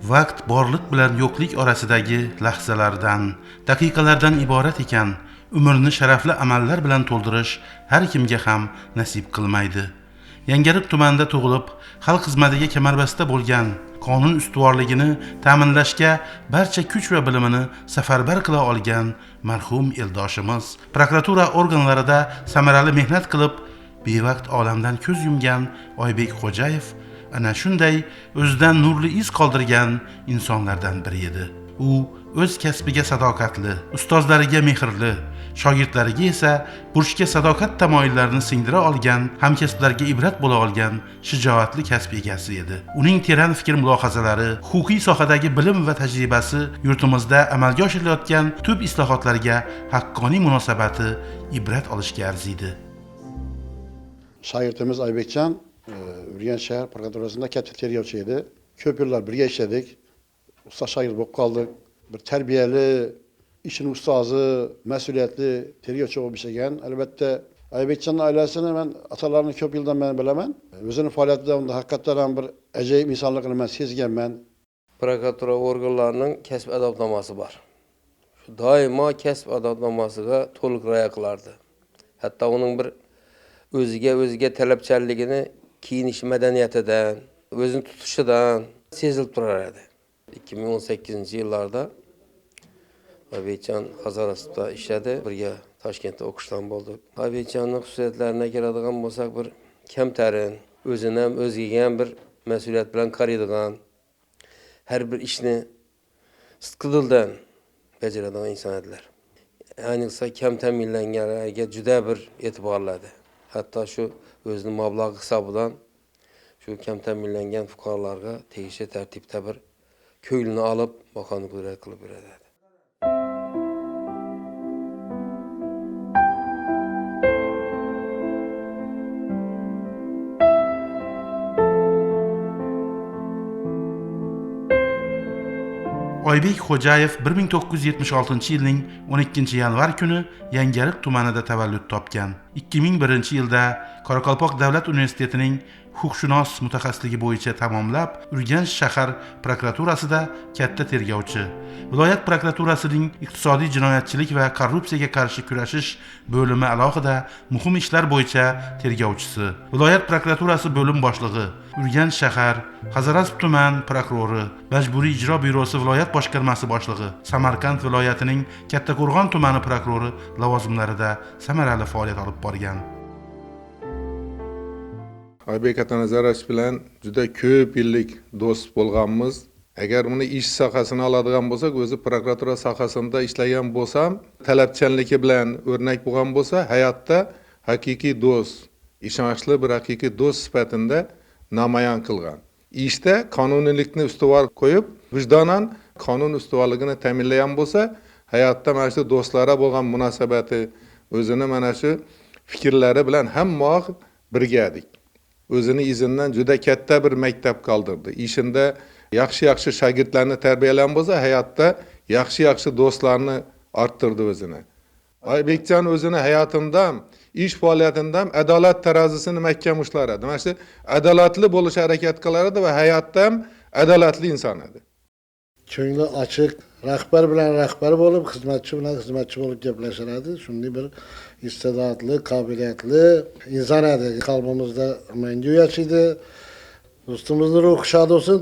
Vaqt borliq bilan yo'qlik orasidagi lahzalardan, daqiqalardan iborat ekan, umrni sharafli amallar bilan to'ldirish har kimga ham nasib qilmaydi. Yangiariq tumanida tug'ilib, xalq xizmatiga kamarbasta bo'lgan, qonun ustuvorligini ta'minlashga barcha kuch va bilimini safarbar qila olgan marhum eldoshimiz prokuratura organlarida samarali mehnat qilib, bevaqt olamdan ko'z yumgan Oybek Xo'jayev ana shunday o'zidan nurli iz qoldirgan insonlardan biri edi. U o'z kasbiga sadoqatli, ustozlariga mehrli, shogirdlariga esa burchga sadoqat tamoyillarini singdira olgan, hamkasblarga ibrat bo'la olgan shijoatli kasb egasi edi. Uning teran fikr mulohazalari, huquqiy sohadagi bilim va tajribasi yurtimizda amalga oshirilayotgan tub islohotlarga haqqoniy munosabati ibrat olishga arziydi. Shogirdimiz Oybekjon Urganch shahar prokuraturasida katta tergovchi edi. Ko'p yillar birga ishladik. Usta shogird bo'lib qoldik. Bir tarbiyali, ishining ustozi, mas'uliyatli tergovchi bo'lib ishlagan. Albatta, Oybekjonning oilasini men atalarini ko'p yildan beri bilaman. O'zining faoliyatida unda haqiqatan ham bir ajoyib insonligini men sezganman. Prokuratura organlarining kasb adabnomasi bor. Doimo kasb adabnomasiga to'liq rioya qilardi. Hatto uning bir o'ziga talabchanligini kiyinish madaniyatidan, o'zini tutishidan sezilib turar edi. 2018-yillarda Oybekjon Hazarasda ishladi, birga Toshkentda o'qishdan bo'ldik. Oybekjonning xususiyatlarına keladigan bo'lsak, bir kamtarin, o'zini ham o'ziga ham bir mas'uliyat bilan qaraydigan, har bir ishni sidqidildan bajaradigan inson edilar. Ayniqsa kam ta'minlanganlarga juda bir e'tiborladi. Hatto shu o'zining mablag' hisobidan shu kam ta'minlangan fuqarolarga tegishli tartibda bir ko'ylini olib, makonni qudrat qilib beradi. Oybek Xo'jayev 1976-yilning 12-yanvar kuni Yangiariq tumanida tavallud topgan. 2001-yilda Qoraqalpoq davlat universitetining huquqshunos mutaxassisligi bo'yicha tamomlab, Urganch shahar prokuraturasida katta tergovchi, viloyat prokuraturasining iqtisodiy jinoyatchilik va korrupsiyaga qarshi kurashish bo'limi alohida muhim ishlar bo'yicha tergovchisi, viloyat prokuraturasi bo'lim boshlig'i, Urganch shahar Hazarasp tuman prokurori, Majburiy ijro byurosi viloyat boshqarmasi boshlig'i, Samarqand viloyatining Kattaqo'rg'on tumani prokurori lavozimlarida samarali faoliyat olib borgan. Oybek Atanazarov bilan juda ko'p yillik do'st bo'lganmiz. Agar buni ish sohasini oladigan bo'lsak, o'zi prokuratura sohasida ishlagan bo'lsam, talabchanligi bilan o'rnak bo'lgan bo'lsa, hayotda haqiqiy do'st, ishonchli bir haqiqiy do'st sifatida namoyon qilgan. Ishda qonuniylikni ustuvor qo'yib, vijdonan qonun ustuvorligini ta'minlagan bo'lsa, hayotda mana shu do'stlara bo'lgan munosabati, o'zini mana shu fikrlari bilan hamma birga edik. O'zini izindən juda katta bir maktab qoldirdi. Ishində yaxshi shogirdlarni tarbiyalagan bo'lsa, hayotda yaxshi do'stlarni orttirdi o'zini. Oybekjon o'zini hayotimda, ish faoliyatimda adolat tarozisini mahkam ushlar edi. Mana shu adolatli bo'lish harakat qilar edi va hayotda ham adolatli inson edi. Ko'ngli ochiq, rahbar bilan rahbar bo'lib, xizmatchi bilan xizmatchi bo'lib gaplashiradi. Shunday bir iste'dodli, qobiliyatli inson edi. Qalbimizda mangu yashaydi. Do'stimizning ruhi shod bo'lsin.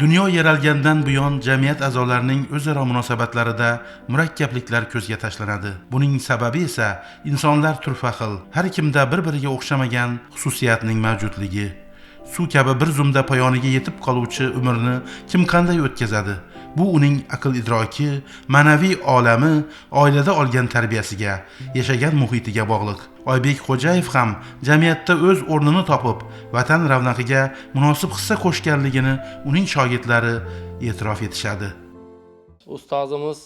Dunyo yaralgandan buyon jamiyat a'zolarining o'zaro munosabatlarida murakkabliklar ko'zga tashlanadi. Buning sababi esa insonlar turfa xil, har kimda bir-biriga o'xshamagan xususiyatning mavjudligi. Suv kabi bir zumda poyoniga yetib qoluvchi umrni kim qanday o'tkazadi? Bu uning aql idroki, ma'naviy olami, oilada olgan tarbiyasiga, yashagan muhitiga bog'liq. Oybek Xo'jayev ham jamiyatda o'z o'rnini topib, vatan ravnaqiga munosib hissa qo'shganligini uning shogirdlari e'tirof etishadi. Ustozimiz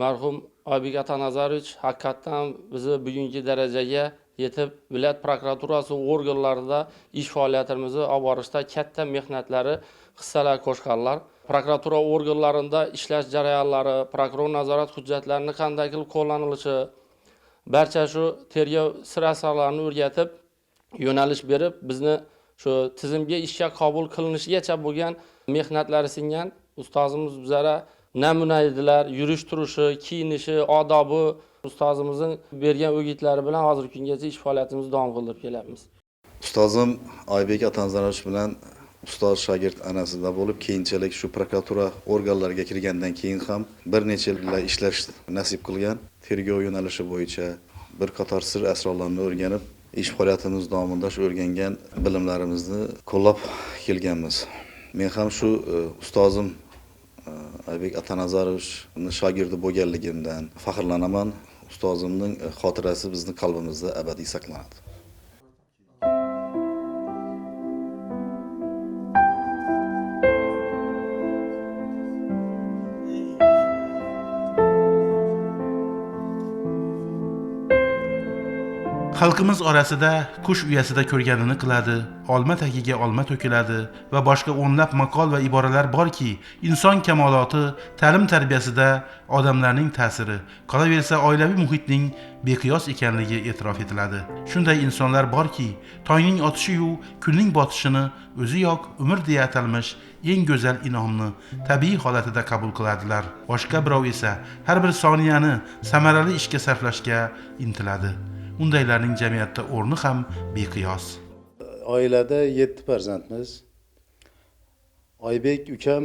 marhum Oybek Atanazarov haqiqatan bizni bugungi darajaga yetib, viloyat prokuraturasi organlarida ish faoliyatimizni olib borishda katta mehnatlari, hissalar qo'shganlar. Prokuratura organlarida ishlash jarayonlari, prokuror nazorat hujjatlarini qanday qilib qo'llanilishi, barcha shu tergov sir-asrorlarini o'rgatib, yo'nalish berib, bizni shu tizimga ishga qabul qilinishigacha bo'lgan mehnatlari singan ustozimiz bizlara namuna edilar. Yurish turishi, kiyinishi, odobi ustozimizning bergan o'gitlari bilan hozirgi kungacha ish faoliyatimizni davom qildirib kelyapmiz. Ustozim Oybek Atanzarovich bilan ustoz shogird anasida bo'lib, keyinchalik shu prokuratura organlariga kirgandan keyin ham bir necha yillar ishlash nasib qilgan. Tergov yo'nalishi bo'yicha bir qator sir asrorlarni o'rganib, ish faoliyatimiz davomida shu o'rgangan bilimlarimizni qo'llab kelganmiz. Men ham shu ustozim Oybek Atanazorovichning shogirdi bo'lganligimdan faxrlanaman. Ustozimning xotirasi bizning qalbimizda abadiy saqlanadi. Xalqimiz orasida qush uyasida ko'rganini qiladi, olma tagiga olma to'kiladi va boshqa o'nlab maqol va iboralar borki, inson kamoloti, ta'lim tarbiyasida odamlarning ta'siri, qolaversa oilaviy muhitning beqiyos ekanligi e'tirof etiladi. Shunday insonlar borki, tongning otishi-yu kunning botishini o'ziyoq umr deya atalmish eng go'zal inomni tabiiy holatida qabul qiladilar. Boshqa birov esa har bir soniyani samarali ishga sarflashga intiladi. Undaylarning jamiyatda o'rni ham beqiyos. Oilada 7 farzandmiz. Oybek ukam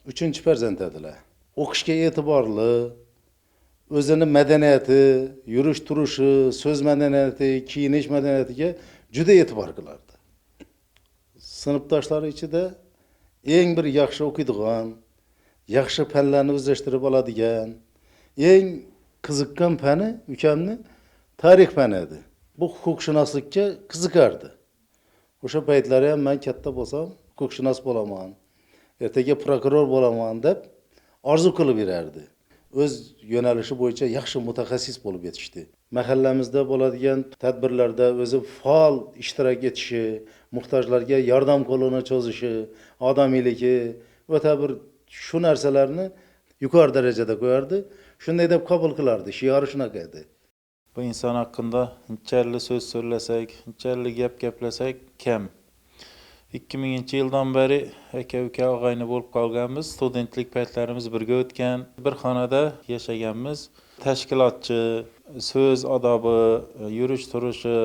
3-farzand edilar. O'qishga e'tiborli, o'zini madaniyati, yurish turishi, so'z madaniyati, kiyinish madaniyatiga juda e'tibor qilardi. Sinfdoshlari ichida eng bir yaxshi o'qiydigan, yaxshi fanlarni o'zlashtirib oladigan, eng qiziqqan fani ukamni tarix fani edi. Bu huquqshunoslikka qiziqardi. O'sha paytlari ham men katta bo'lsam, huquqshunos bo'laman, ertaga prokuror bo'laman deb orzu qilib yurardi. O'z yo'nalishi bo'yicha yaxshi mutaxassis bo'lib yetishdi. Mahallamizda bo'ladigan tadbirlarda o'zi faol ishtirok etishi, muhtojlarga yordam qo'lini cho'zishi, odamiyligi o'ta bir shu narsalarni yuqori darajada qo'yardi. Shunday deb qabul qilardi. Shiori shunaqa edi. Bu inson haqida unchalik so'z so'zlasak, unchalik gap gaplasak kam. 2000-yildan beri aka-uka og'ayni bo'lib qolganmiz. Studentlik paytlarimiz birga o'tgan, bir xonada yashaganmiz. Tashkilotchi, so'z odobi, yurish turishi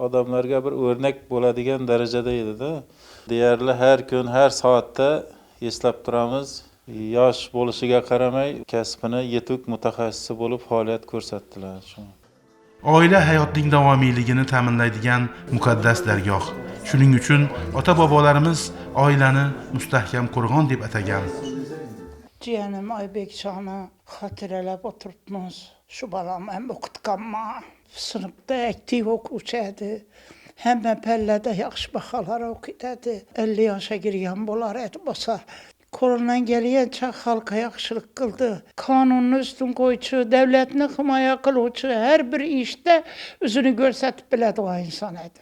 odamlarga bir o'rnak bo'ladigan darajada edi-da. Deyarli har kun, har soatda eslab turamiz. Yosh bo'lishiga qaramay, kasbini yetuk mutaxassisi bo'lib faoliyat ko'rsatdilar. Oila hayotning davomiyligini ta'minlaydigan muqaddas dargoh. Shuning uchun ota-bobolarimiz oilani mustahkam qo'rg'on deb atagan. Jiyanim Oybekchoni xotiralab o'tiribmiz. Shu balam ham o'qitganman. Sinfda aktiv o'quvchi edi. Hamma pallada yaxshi baholar o'qitadi. 50 yoshga kirgan bo'lar edi bo'lsa. Qo'lidan kelgancha xalqqa yaxshilik qildi. Qonunni ustun qo'yuvchi, davlatni himoya qiluvchi, har bir ishda o'zini ko'rsatib biladigan inson edi.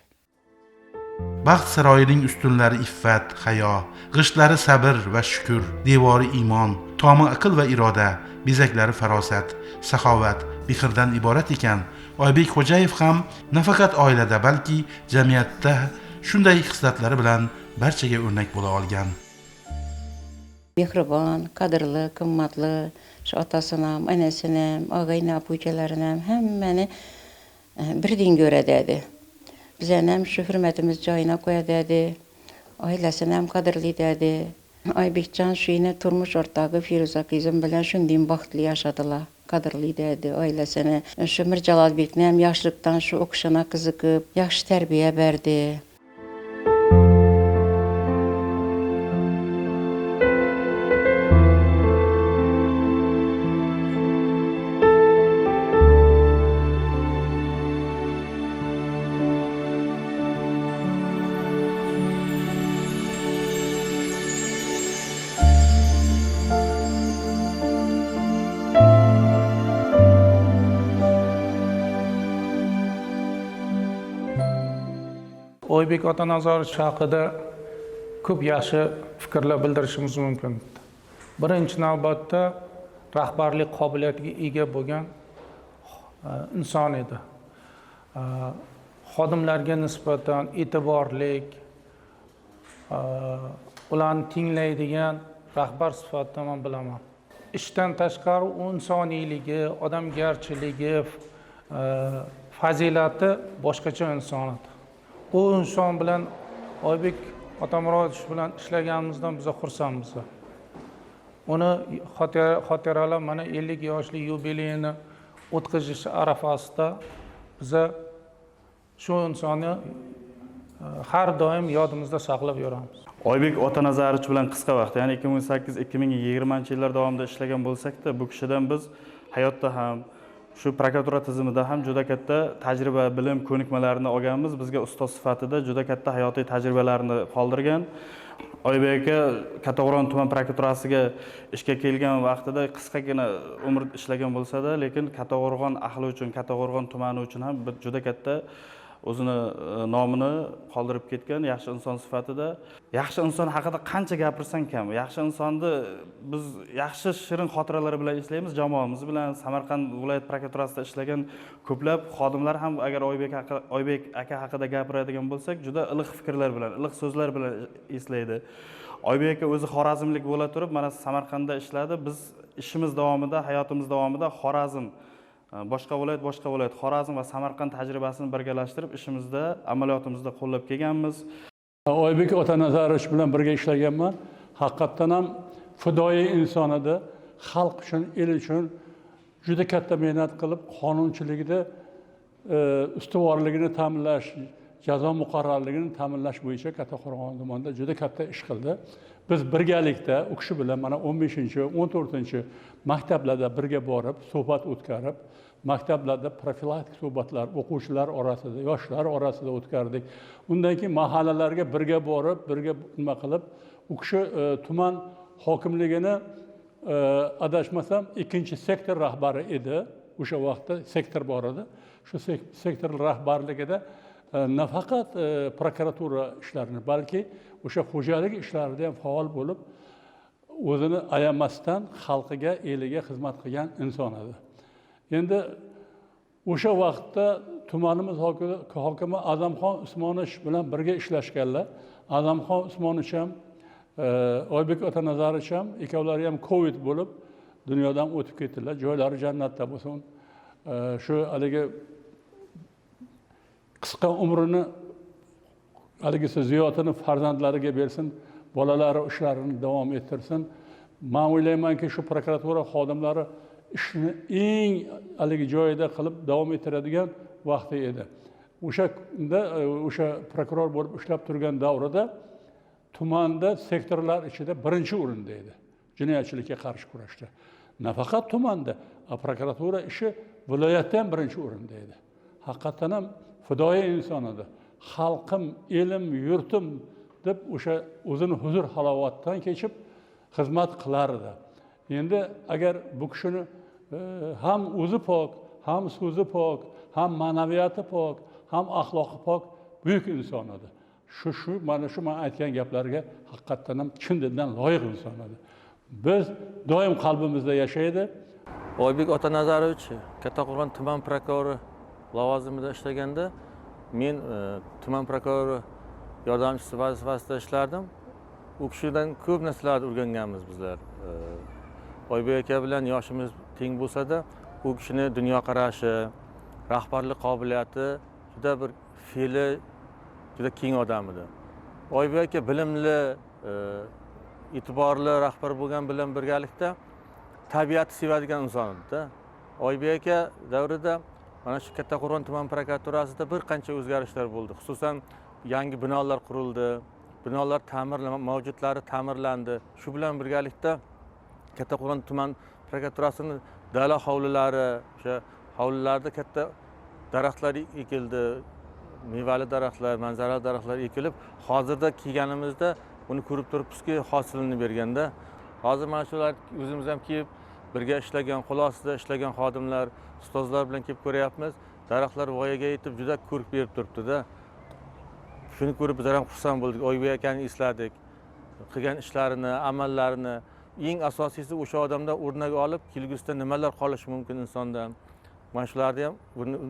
Baxt saroyining ustunlari iffat, hayo, g'ishtlari sabr va shukr, devori iymon, tomi aql va iroda, bezaklari farosat, saxovat, mehrdan iborat ekan. Oybek Xo'jayev ham nafaqat oilada, balki jamiyatda shunday xislatlari bilan barchaga o'rnak bo'la olgan. Mehribon, qadrli, qimmatli, shu otasini, anasini, og'ayni apuchalarini hammani birden ko'radi. Bizani ham shu hurmatimiz joyina qo'yadi. Oilasini ham qadrli dedi. Oybekjon shuni turmush o'rtog'i Firuza qizim bilan shunday baxtli yashadilar. Qadrli dedi oilasini. Shu Mirjalolbekni ham yoshlikdan shu o'qishina qiziqib, yaxshi tarbiya berdi. Oybek Otanazarov haqida ko'p yaxshi fikrlar bildirishimiz mumkin. Birinchi navbatda rahbarlik qobiliyatiga ega bo'lgan inson edi. Xodimlarga nisbatan e'tiborlik, ularni tinglaydigan rahbar sifatida men bilaman. Ishdan tashqari insoniyligi, odamgarchiligi, fazilati boshqacha inson edi. U inson bilan Oybek Otamurodovich bilan ishlaganimizdan biz xursandmiz. Uni xotiralar mana 50 yoshlik yubileyini o'tkazish arafasida biz shu insonni har doim yodimizda saqlab yuramiz. Oybek Otanazarov bilan qisqa vaqt, ya'ni 2008-2020 yillar davomida bo'lsak-da, bu kishidan biz hayotda ham, shu prokuratura tizimida ham juda katta tajriba, bilim, ko'nikmalarini olganmiz. Bizga ustoz sifatida juda katta hayotiy tajribalarini qoldirgan. Oybek aka Kattaqo'rg'on tuman prokuraturasiga ishga kelgan vaqtida qisqagina umr ishlagan bo'lsa-da, lekin Kattaqo'rg'on ahli uchun, Kattaqo'rg'on tumani uchun ham juda katta o'zini nomini qoldirib ketgan yaxshi inson sifatida. Yaxshi inson haqida qancha gapirsang kam. Yaxshi insonni biz yaxshi shirin xotiralar bilan eslaymiz, jamoamiz bilan Samarqand viloyat prokuraturasida ishlagan ko'plab xodimlar ham agar Oybek aka haqida gapiradigan bo'lsak, juda iliq fikrlar bilan, iliq so'zlar bilan eslaydi. Oybek aka o'zi xorazmlik bo'la turib, mana Samarqandda ishladi. Biz ishimiz davomida, hayotimiz davomida Xorazm boshqa viloyat Xorazm va Samarqand tajribasini birgalashtirib ishimizda, amaliyotimizda qo'llab kelganmiz. Oybek Otanazarov bilan birga ishlaganman. Haqiqatan ham fidoyi inson edi. Xalq uchun, el uchun juda katta mehnat qilib, qonunchiligida ustuvorligini ta'minlash, jazo muqarrarligini ta'minlash bo'yicha Kattaqo'rg'on tumanida juda katta ish qildi. Biz birgalikda u kishi bilan mana 15-14 maktablarda birga borib, suhbat o'tkazib, maktablarda profilaktik suhbatlar o'quvchilar orasida, yoshlar orasida o'tkardik. Undan keyin mahallalarga birga borib, birga nima qilib, u kishi tuman hokimligini adashmasam 2-sektor rahbari edi. O'sha vaqtda sektor bor edi. Shu sektor rahbarligida nafaqat prokuratura ishlarini, balki o'sha xo'jalik ishlarida ham faol bo'lib, o'zini ayamasdan xalqiga, eliga xizmat qilgan inson edi. Endi o'sha vaqtda tumanimiz hokimi Azamxon Usmonovich bilan birga ishlashganlar. Azamxon Usmonovich ham, Oybek Otanazarov ham, ikkovlari ham Covid bo'lib dunyodan o'tib ketdilar. Joylari jannatda bo'lsin. Shu haligi qisqa umrini haligisi ziyotini farzandlariga bersin, bolalari ishlarini davom ettirsin. Men o'ylaymanki, shu prokuratura xodimlari ishni eng haligi joyida qilib davom ettiradigan vaqti edi. O'sha prokuror bo'lib ishlab turgan davrida tumanda sektorlar ichida birinchi o'rinda edi jinoyatchilikka qarshi kurashda. Nafaqat tumanda, prokuratura ishi viloyatda ham birinchi o'rinda edi. Haqiqatan ham fidoyi inson edi. Xalqim, elim, yurtim deb o'sha o'zini huzur halovatdan kechib xizmat qilar edi. Endi agar bu kishini ham o'zi pok, ham so'zi pok, ham ma'naviyati pok, ham axloqi pok buyuk inson edi. Mana shu men aytgan gaplarga haqiqatan ham chin dildan loyiq inson edi. Biz doim qalbimizda yashaydi. Oybek Otanazarovich Kattaqo'rg'on tuman prokurori lavozimida ishlaganda men tuman prokurori yordamchisi vazifasida ishlardim. U kishidan ko'p narsalarni o'rganganmiz bizlar. Oybek aka bilan yoshimiz teng bo'lsa-da, u kishini dunyoqarashi, rahbarlik qobiliyati, juda bir fe'li juda keng odam edi. Oybek aka bilimli, e'tiborli rahbar bo'lgan bilan birgalikda tabiatni sevadigan inson edi-da. Oybek aka davrida mana shu Kattaqo'rg'on tuman prokuraturasida bir qancha o'zgarishlar bo'ldi. Xususan yangi binolar qurildi, binolar mavjudlari ta'mirlandi. Shu bilan birgalikda Kattaqo'rg'on tuman prokuraturasining dala hovlilari, o'sha hovlilarda katta daraxtlar ekildi, mevali daraxtlar, manzarali daraxtlar ekilib, hozirda kelganimizda buni ko'rib turibmizki, hosilini berganda. Hozir mana shular o'zimiz ham kelib birga ishlagan, qo'l ostida ishlagan xodimlar, ustozlar bilan kelib ko'ryapmiz. Daraxtlar voyaga yetib juda ko'rk berib turibdi-da. Shuni ko'rib bizlar ham xursand bo'ldik. Oybek akani esladik. Qilgan ishlarini, amallarini, eng asosiysi o'sha odamdan o'rnak olib, kelgusida nimalar qolishi mumkin insondan. Mana shularni ham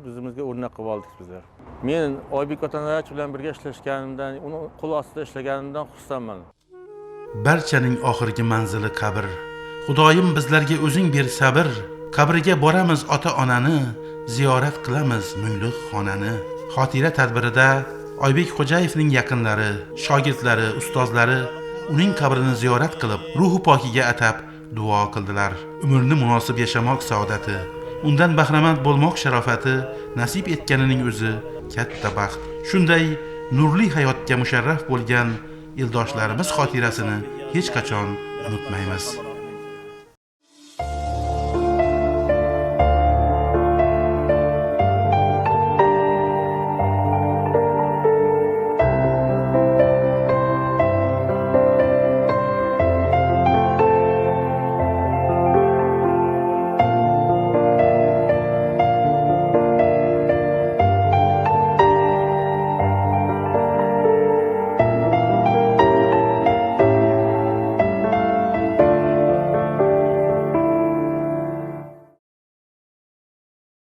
o'zimizga o'rnak qilib oldik bizlar. Men Oybek Otanazarov bilan birga ishlashganimdan, uni qo'l ostida ishlaganimdan xursandman. Barchaning oxirgi manzili qabr. Xudoyim bizlarga o'zing ber sabr. Qabriga boramiz ota-onani, ziyorat qilamiz mungluq xonani. Xotira tadbirida Oybek Xo'jayevning yaqinlari, shogirdlari, ustozlari uning qabrini ziyorat qilib, ruhi pokiga atab duo qildilar. Umrni munosib yashamoq saodati, undan bahramand bo'lmoq sharofati nasib etganining o'zi katta baxt. Shunday nurli hayotga musharraf bo'lgan ildoshlarimiz xotirasini hech qachon unutmaymiz.